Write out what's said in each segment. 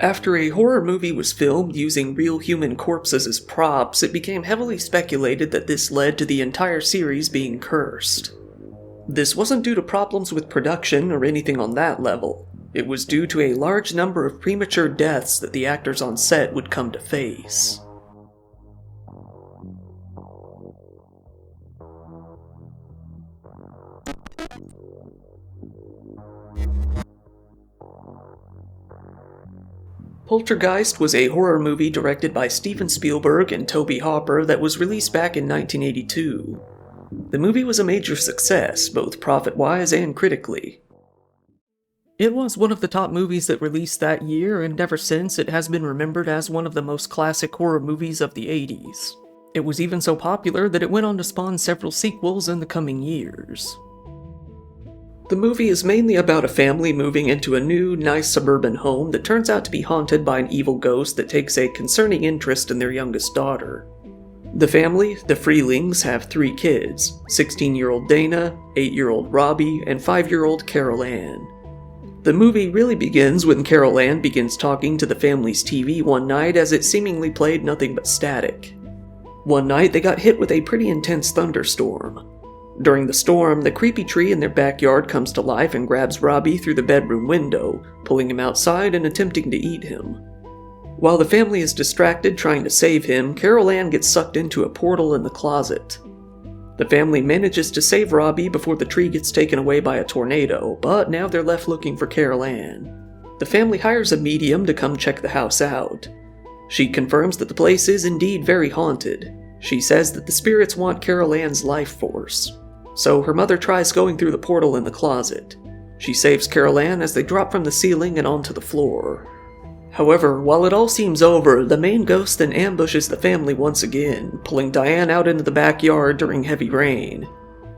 After a horror movie was filmed using real human corpses as props, it became heavily speculated that this led to the entire series being cursed. This wasn't due to problems with production or anything on that level. It was due to a large number of premature deaths that the actors on set would come to face. Poltergeist was a horror movie directed by Steven Spielberg and Tobe Hooper that was released back in 1982. The movie was a major success, both profit-wise and critically. It was one of the top movies that released that year, and ever since it has been remembered as one of the most classic horror movies of the 80s. It was even so popular that it went on to spawn several sequels in the coming years. The movie is mainly about a family moving into a new, nice suburban home that turns out to be haunted by an evil ghost that takes a concerning interest in their youngest daughter. The family, the Freelings, have 3 kids, 16-year-old Dana, 8-year-old Robbie, and 5-year-old Carol Ann. The movie really begins when Carol Ann begins talking to the family's TV one night as it seemingly played nothing but static. One night they got hit with a pretty intense thunderstorm. During the storm, the creepy tree in their backyard comes to life and grabs Robbie through the bedroom window, pulling him outside and attempting to eat him. While the family is distracted trying to save him, Carol Ann gets sucked into a portal in the closet. The family manages to save Robbie before the tree gets taken away by a tornado, but now they're left looking for Carol Ann. The family hires a medium to come check the house out. She confirms that the place is indeed very haunted. She says that the spirits want Carol Ann's life force. So her mother tries going through the portal in the closet. She saves Carol Ann as they drop from the ceiling and onto the floor. However, while it all seems over, the main ghost then ambushes the family once again, pulling Diane out into the backyard during heavy rain.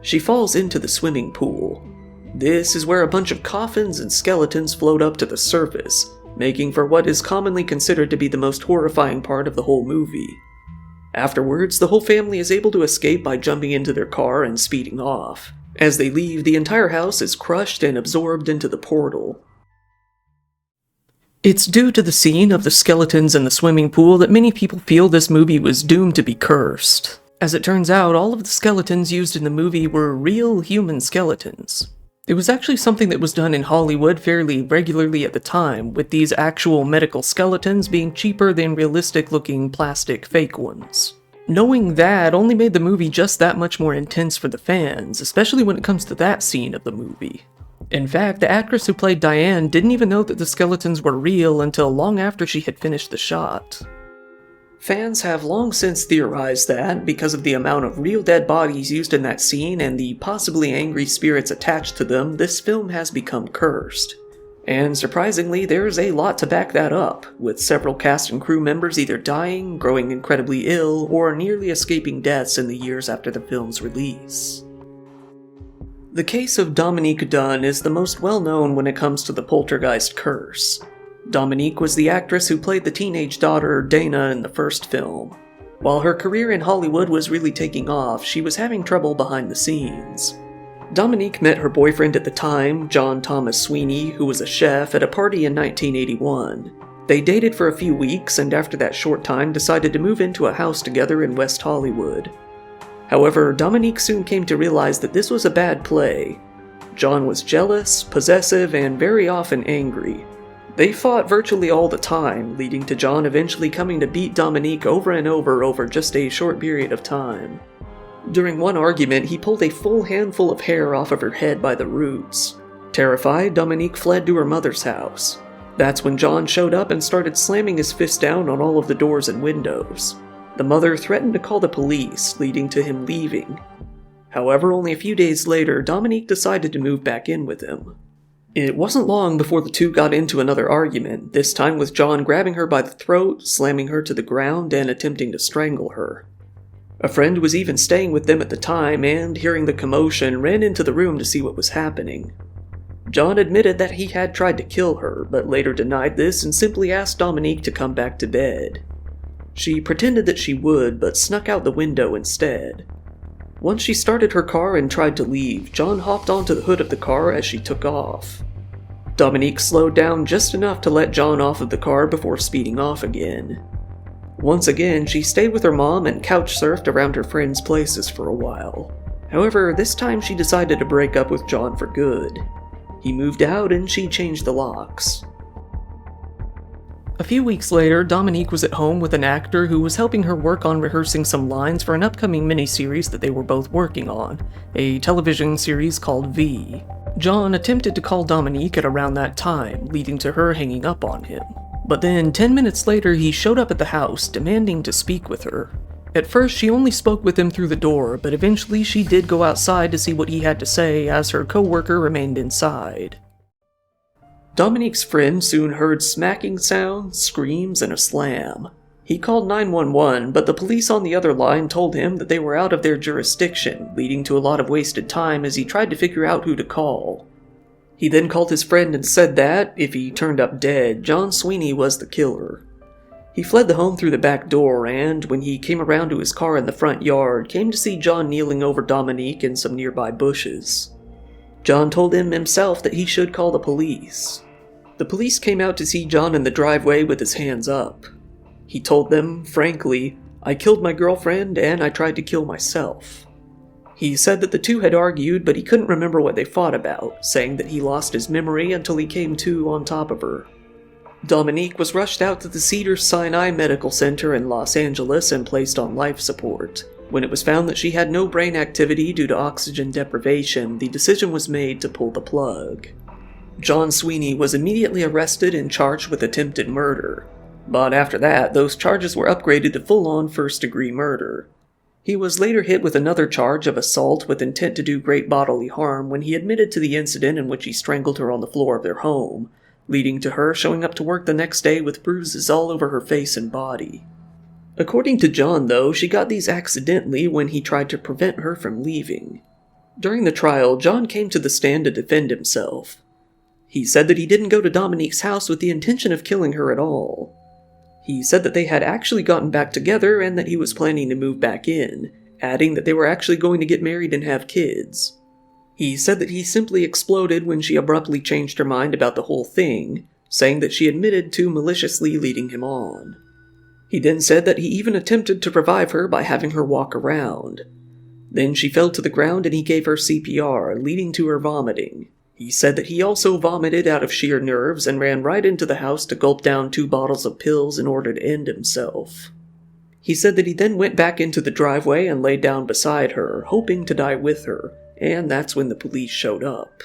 She falls into the swimming pool. This is where a bunch of coffins and skeletons float up to the surface, making for what is commonly considered to be the most horrifying part of the whole movie. Afterwards, the whole family is able to escape by jumping into their car and speeding off. As they leave, the entire house is crushed and absorbed into the portal. It's due to the scene of the skeletons in the swimming pool that many people feel this movie was doomed to be cursed. As it turns out, all of the skeletons used in the movie were real human skeletons. It was actually something that was done in Hollywood fairly regularly at the time, with these actual medical skeletons being cheaper than realistic-looking plastic fake ones. Knowing that only made the movie just that much more intense for the fans, especially when it comes to that scene of the movie. In fact, the actress who played Diane didn't even know that the skeletons were real until long after she had finished the shot. Fans have long since theorized that, because of the amount of real dead bodies used in that scene and the possibly angry spirits attached to them, this film has become cursed. And surprisingly, there's a lot to back that up, with several cast and crew members either dying, growing incredibly ill, or nearly escaping deaths in the years after the film's release. The case of Dominique Dunn is the most well-known when it comes to the Poltergeist curse. Dominique was the actress who played the teenage daughter Dana in the first film. While her career in Hollywood was really taking off, she was having trouble behind the scenes. Dominique met her boyfriend at the time, John Thomas Sweeney, who was a chef, at a party in 1981. They dated for a few weeks and after that short time decided to move into a house together in West Hollywood. However, Dominique soon came to realize that this was a bad play. John was jealous, possessive, and very often angry. They fought virtually all the time, leading to John eventually coming to beat Dominique over and over just a short period of time. During one argument, he pulled a full handful of hair off of her head by the roots. Terrified, Dominique fled to her mother's house. That's when John showed up and started slamming his fist down on all of the doors and windows. The mother threatened to call the police, leading to him leaving. However, only a few days later, Dominique decided to move back in with him. It wasn't long before the two got into another argument, this time with John grabbing her by the throat, slamming her to the ground, and attempting to strangle her. A friend was even staying with them at the time and, hearing the commotion, ran into the room to see what was happening. John admitted that he had tried to kill her, but later denied this and simply asked Dominique to come back to bed. She pretended that she would, but snuck out the window instead. Once she started her car and tried to leave, John hopped onto the hood of the car as she took off. Dominique slowed down just enough to let John off of the car before speeding off again. Once again, she stayed with her mom and couch surfed around her friends' places for a while. However, this time she decided to break up with John for good. He moved out and she changed the locks. A few weeks later, Dominique was at home with an actor who was helping her work on rehearsing some lines for an upcoming miniseries that they were both working on, a television series called V. John attempted to call Dominique at around that time, leading to her hanging up on him. But then, 10 minutes later, he showed up at the house, demanding to speak with her. At first, she only spoke with him through the door, but eventually she did go outside to see what he had to say as her co-worker remained inside. Dominique's friend soon heard smacking sounds, screams, and a slam. He called 911, but the police on the other line told him that they were out of their jurisdiction, leading to a lot of wasted time as he tried to figure out who to call. He then called his friend and said that, if he turned up dead, John Sweeney was the killer. He fled the home through the back door and, when he came around to his car in the front yard, came to see John kneeling over Dominique in some nearby bushes. John told him himself that he should call the police. The police came out to see John in the driveway with his hands up. He told them, frankly, "I killed my girlfriend and I tried to kill myself." He said that the two had argued, but he couldn't remember what they fought about, saying that he lost his memory until he came to on top of her. Dominique was rushed out to the Cedars-Sinai Medical Center in Los Angeles and placed on life support. When it was found that she had no brain activity due to oxygen deprivation, the decision was made to pull the plug. John Sweeney was immediately arrested and charged with attempted murder. But after that, those charges were upgraded to full-on first-degree murder. He was later hit with another charge of assault with intent to do great bodily harm when he admitted to the incident in which he strangled her on the floor of their home, leading to her showing up to work the next day with bruises all over her face and body. According to John, though, she got these accidentally when he tried to prevent her from leaving. During the trial, John came to the stand to defend himself. He said that he didn't go to Dominique's house with the intention of killing her at all. He said that they had actually gotten back together and that he was planning to move back in, adding that they were actually going to get married and have kids. He said that he simply exploded when she abruptly changed her mind about the whole thing, saying that she admitted to maliciously leading him on. He then said that he even attempted to revive her by having her walk around. Then she fell to the ground and he gave her CPR, leading to her vomiting. He said that he also vomited out of sheer nerves and ran right into the house to gulp down 2 bottles of pills in order to end himself. He said that he then went back into the driveway and laid down beside her, hoping to die with her, and that's when the police showed up.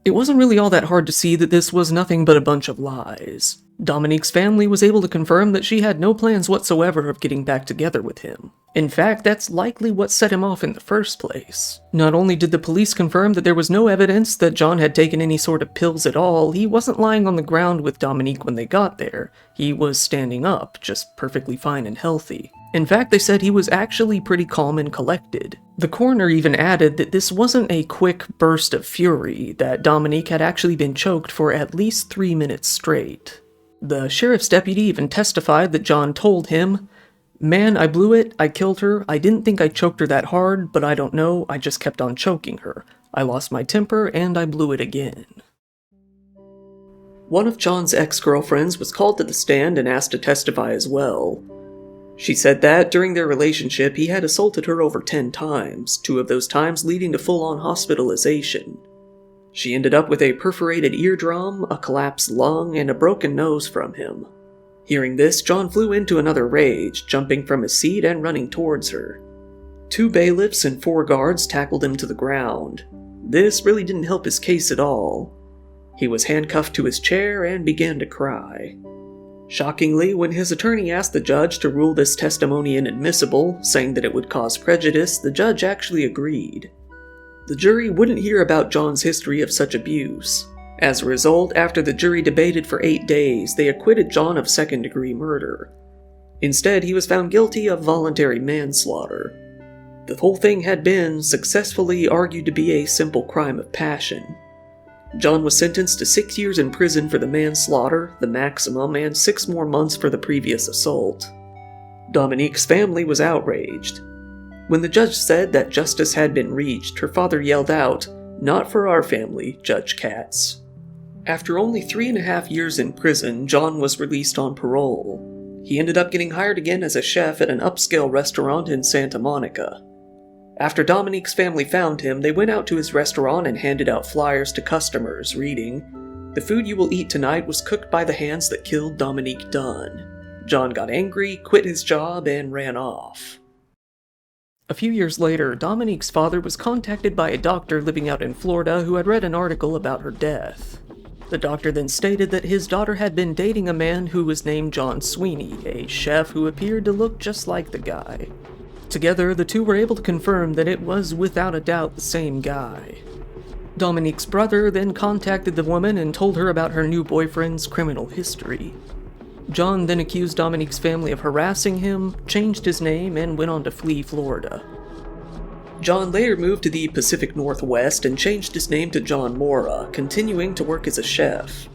It wasn't really all that hard to see that this was nothing but a bunch of lies. Dominique's family was able to confirm that she had no plans whatsoever of getting back together with him. In fact, that's likely what set him off in the first place. Not only did the police confirm that there was no evidence that John had taken any sort of pills at all, he wasn't lying on the ground with Dominique when they got there. He was standing up, just perfectly fine and healthy. In fact, they said he was actually pretty calm and collected. The coroner even added that this wasn't a quick burst of fury, that Dominique had actually been choked for at least 3 minutes straight. The sheriff's deputy even testified that John told him, "Man, I blew it, I killed her, I didn't think I choked her that hard, but I don't know, I just kept on choking her. I lost my temper and I blew it again." One of John's ex-girlfriends was called to the stand and asked to testify as well. She said that, during their relationship, he had assaulted her over 10 times, 2 of those times leading to full-on hospitalization. She ended up with a perforated eardrum, a collapsed lung, and a broken nose from him. Hearing this, John flew into another rage, jumping from his seat and running towards her. 2 bailiffs and 4 guards tackled him to the ground. This really didn't help his case at all. He was handcuffed to his chair and began to cry. Shockingly, when his attorney asked the judge to rule this testimony inadmissible, saying that it would cause prejudice, the judge actually agreed. The jury wouldn't hear about John's history of such abuse. As a result, after the jury debated for 8 days, they acquitted John of second-degree murder. Instead, he was found guilty of voluntary manslaughter. The whole thing had been successfully argued to be a simple crime of passion. John was sentenced to 6 years in prison for the manslaughter, the maximum, and 6 more months for the previous assault. Dominique's family was outraged. When the judge said that justice had been reached, her father yelled out, "Not for our family, Judge Katz." After only 3.5 years in prison, John was released on parole. He ended up getting hired again as a chef at an upscale restaurant in Santa Monica. After Dominique's family found him, they went out to his restaurant and handed out flyers to customers, reading, "The food you will eat tonight was cooked by the hands that killed Dominique Dunn." John got angry, quit his job, and ran off. A few years later, Dominique's father was contacted by a doctor living out in Florida who had read an article about her death. The doctor then stated that his daughter had been dating a man who was named John Sweeney, a chef who appeared to look just like the guy. Together, the two were able to confirm that it was without a doubt the same guy. Dominique's brother then contacted the woman and told her about her new boyfriend's criminal history. John then accused Dominique's family of harassing him, changed his name, and went on to flee Florida. John later moved to the Pacific Northwest and changed his name to John Mora, continuing to work as a chef.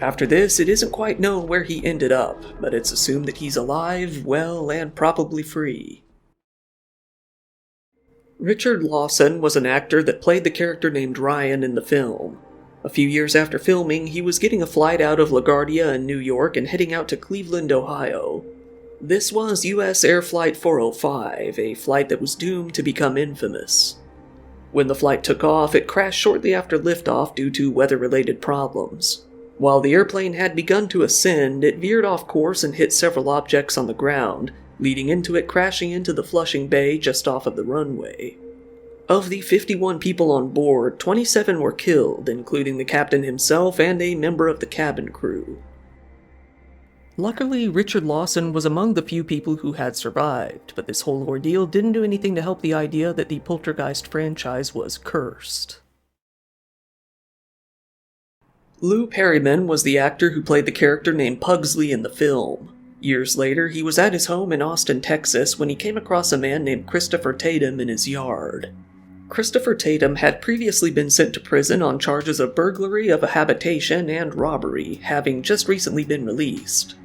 After this, it isn't quite known where he ended up, but it's assumed that he's alive, well, and probably free. Richard Lawson was an actor that played the character named Ryan in the film. A few years after filming, he was getting a flight out of LaGuardia in New York and heading out to Cleveland, Ohio. This was U.S. Air Flight 405, a flight that was doomed to become infamous. When the flight took off, it crashed shortly after liftoff due to weather-related problems. While the airplane had begun to ascend, it veered off course and hit several objects on the ground, leading into it crashing into the Flushing Bay just off of the runway. Of the 51 people on board, 27 were killed, including the captain himself and a member of the cabin crew. Luckily, Richard Lawson was among the few people who had survived, but this whole ordeal didn't do anything to help the idea that the Poltergeist franchise was cursed. Lou Perryman was the actor who played the character named Pugsley in the film. Years later, he was at his home in Austin, Texas, when he came across a man named Christopher Tatum in his yard. Christopher Tatum had previously been sent to prison on charges of burglary of a habitation and robbery, having just recently been released.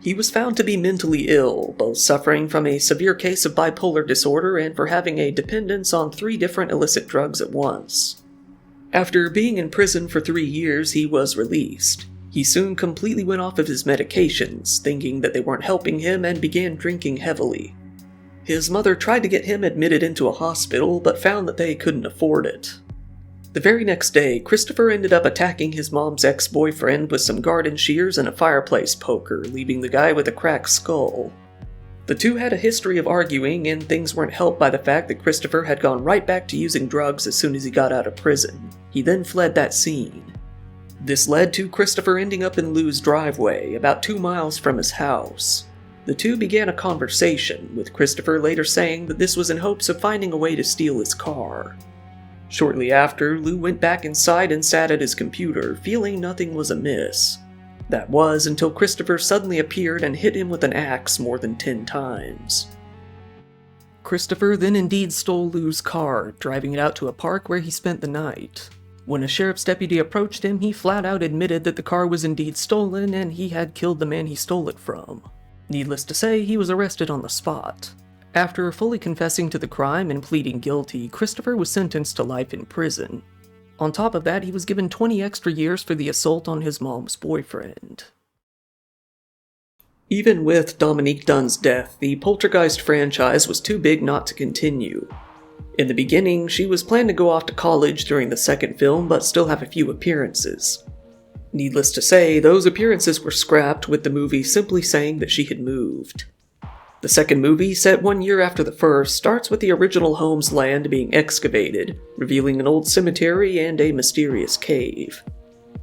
He was found to be mentally ill, both suffering from a severe case of bipolar disorder and for having a dependence on 3 different illicit drugs at once. After being in prison for 3 years, he was released. He soon completely went off of his medications, thinking that they weren't helping him, and began drinking heavily. His mother tried to get him admitted into a hospital, but found that they couldn't afford it. The very next day, Christopher ended up attacking his mom's ex-boyfriend with some garden shears and a fireplace poker, leaving the guy with a cracked skull. The two had a history of arguing, and things weren't helped by the fact that Christopher had gone right back to using drugs as soon as he got out of prison. He then fled that scene. This led to Christopher ending up in Lou's driveway, about 2 miles from his house. The two began a conversation, with Christopher later saying that this was in hopes of finding a way to steal his car. Shortly after, Lou went back inside and sat at his computer, feeling nothing was amiss. That was until Christopher suddenly appeared and hit him with an axe more than 10 times. Christopher then indeed stole Lou's car, driving it out to a park where he spent the night. When a sheriff's deputy approached him, he flat out admitted that the car was indeed stolen and he had killed the man he stole it from. Needless to say, he was arrested on the spot. After fully confessing to the crime and pleading guilty, Christopher was sentenced to life in prison. On top of that, he was given 20 extra years for the assault on his mom's boyfriend. Even with Dominique Dunn's death, the Poltergeist franchise was too big not to continue. In the beginning, she was planned to go off to college during the second film, but still have a few appearances. Needless to say, those appearances were scrapped, with the movie simply saying that she had moved. The second movie, set 1 year after the first, starts with the original home's land being excavated, revealing an old cemetery and a mysterious cave.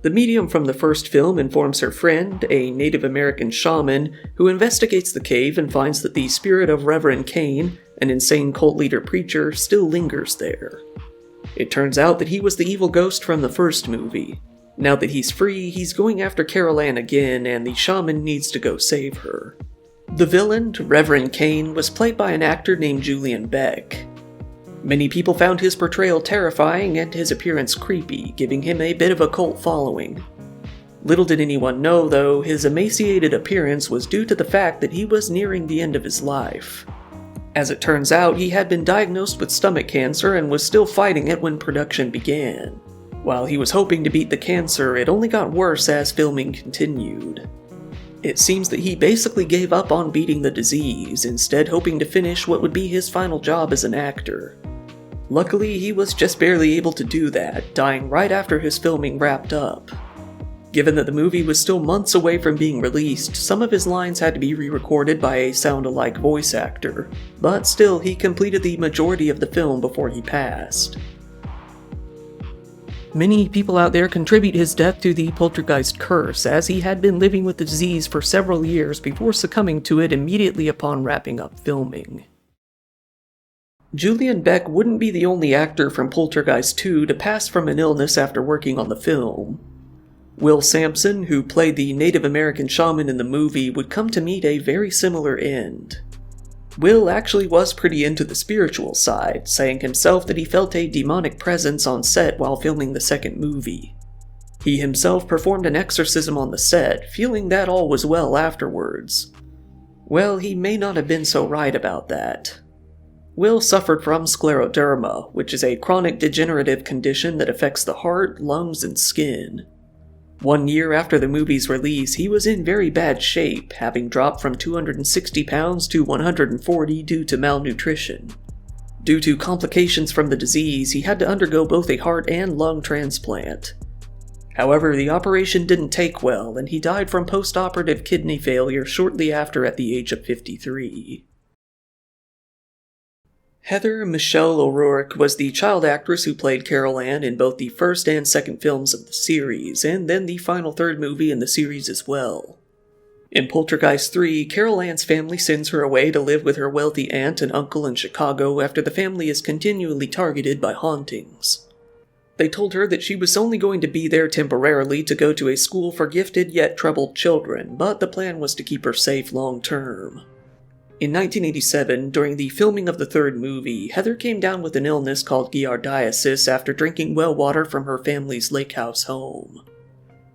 The medium from the first film informs her friend, a Native American shaman, who investigates the cave and finds that the spirit of Reverend Cain, an insane cult leader preacher, still lingers there. It turns out that he was the evil ghost from the first movie. Now that he's free, he's going after Carol Ann again, and the shaman needs to go save her. The villain, Reverend Cain, was played by an actor named Julian Beck. Many people found his portrayal terrifying and his appearance creepy, giving him a bit of a cult following. Little did anyone know, though, his emaciated appearance was due to the fact that he was nearing the end of his life. As it turns out, he had been diagnosed with stomach cancer and was still fighting it when production began. While he was hoping to beat the cancer, it only got worse as filming continued. It seems that he basically gave up on beating the disease, instead hoping to finish what would be his final job as an actor. Luckily, he was just barely able to do that, dying right after his filming wrapped up. Given that the movie was still months away from being released, some of his lines had to be re-recorded by a sound-alike voice actor, but still, he completed the majority of the film before he passed. Many people out there contribute his death to the Poltergeist curse, as he had been living with the disease for several years before succumbing to it immediately upon wrapping up filming. Julian Beck wouldn't be the only actor from Poltergeist 2 to pass from an illness after working on the film. Will Samson, who played the Native American shaman in the movie, would come to meet a very similar end. Will actually was pretty into the spiritual side, saying himself that he felt a demonic presence on set while filming the second movie. He himself performed an exorcism on the set, feeling that all was well afterwards. Well, he may not have been so right about that. Will suffered from scleroderma, which is a chronic degenerative condition that affects the heart, lungs, and skin. 1 year after the movie's release, he was in very bad shape, having dropped from 260 pounds to 140 due to malnutrition. Due to complications from the disease, he had to undergo both a heart and lung transplant. However, the operation didn't take well, and he died from post-operative kidney failure shortly after at the age of 53. Heather Michelleor was the child actress who played Carol Ann in both the first and second films of the series, and then the final third movie in the series as well. In Poltergeist 3, Carol Ann's family sends her away to live with her wealthy aunt and uncle in Chicago after the family is continually targeted by hauntings. They told her that she was only going to be there temporarily to go to a school for gifted yet troubled children, but the plan was to keep her safe long term. In 1987, during the filming of the third movie, Heather came down with an illness called giardiasis after drinking well water from her family's lake house home.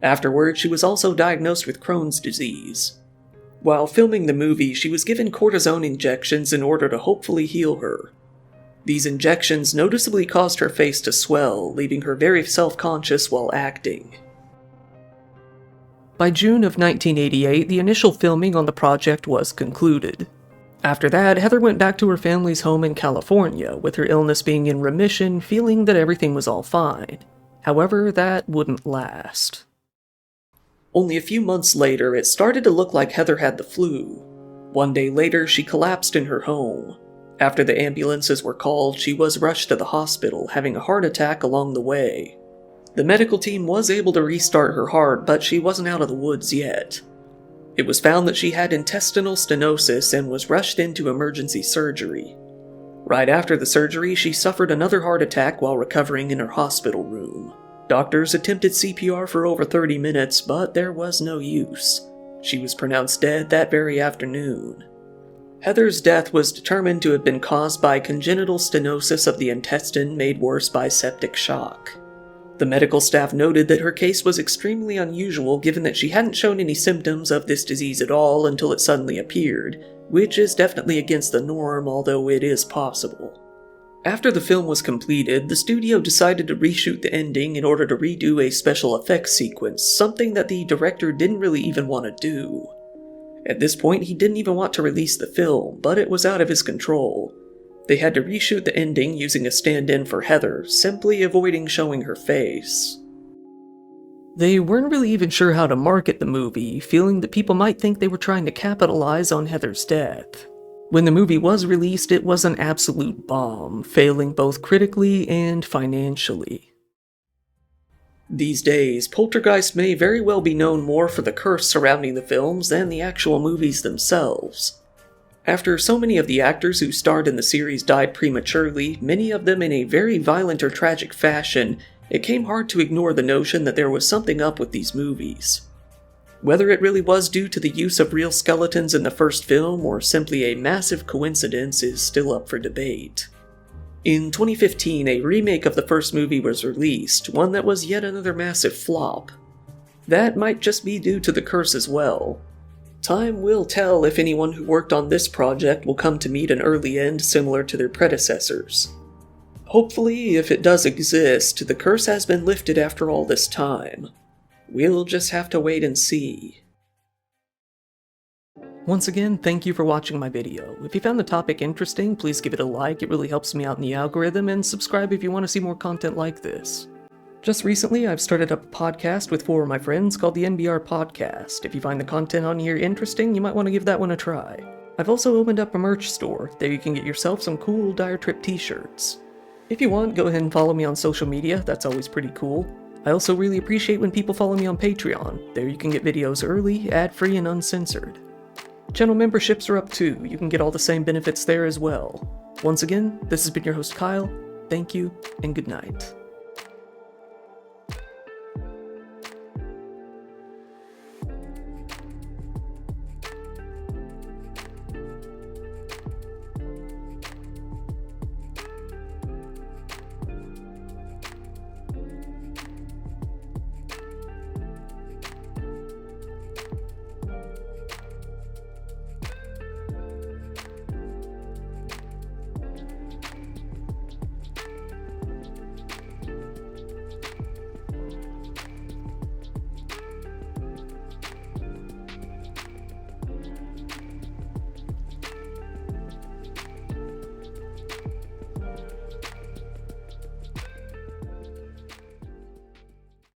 Afterwards, she was also diagnosed with Crohn's disease. While filming the movie, she was given cortisone injections in order to hopefully heal her. These injections noticeably caused her face to swell, leaving her very self-conscious while acting. By June of 1988, the initial filming on the project was concluded. After that, Heather went back to her family's home in California, with her illness being in remission, feeling that everything was all fine. However, that wouldn't last. Only a few months later, it started to look like Heather had the flu. 1 day later, she collapsed in her home. After the ambulances were called, she was rushed to the hospital, having a heart attack along the way. The medical team was able to restart her heart, but she wasn't out of the woods yet. It was found that she had intestinal stenosis and was rushed into emergency surgery. Right after the surgery, she suffered another heart attack while recovering in her hospital room. Doctors attempted CPR for over 30 minutes, but there was no use. She was pronounced dead that very afternoon. Heather's death was determined to have been caused by congenital stenosis of the intestine made worse by septic shock. The medical staff noted that her case was extremely unusual given that she hadn't shown any symptoms of this disease at all until it suddenly appeared, which is definitely against the norm, although it is possible. After the film was completed, the studio decided to reshoot the ending in order to redo a special effects sequence, something that the director didn't really even want to do. At this point, he didn't even want to release the film, but it was out of his control. They had to reshoot the ending using a stand-in for Heather, simply avoiding showing her face. They weren't really even sure how to market the movie, feeling that people might think they were trying to capitalize on Heather's death. When the movie was released, it was an absolute bomb, failing both critically and financially. These days, Poltergeist may very well be known more for the curse surrounding the films than the actual movies themselves. After so many of the actors who starred in the series died prematurely, many of them in a very violent or tragic fashion, it came hard to ignore the notion that there was something up with these movies. Whether it really was due to the use of real skeletons in the first film or simply a massive coincidence is still up for debate. In 2015, a remake of the first movie was released, one that was yet another massive flop. That might just be due to the curse as well. Time will tell if anyone who worked on this project will come to meet an early end similar to their predecessors. Hopefully, if it does exist, the curse has been lifted after all this time. We'll just have to wait and see. Once again, thank you for watching my video. If you found the topic interesting, please give it a like, it really helps me out in the algorithm, and subscribe if you want to see more content like this. Just recently, I've started up a podcast with 4 of my friends called the NBR Podcast. If you find the content on here interesting, you might want to give that one a try. I've also opened up a merch store. There you can get yourself some cool Dire Trip t-shirts. If you want, go ahead and follow me on social media, that's always pretty cool. I also really appreciate when people follow me on Patreon. There you can get videos early, ad-free, and uncensored. Channel memberships are up too, you can get all the same benefits there as well. Once again, this has been your host Kyle, thank you, and good night.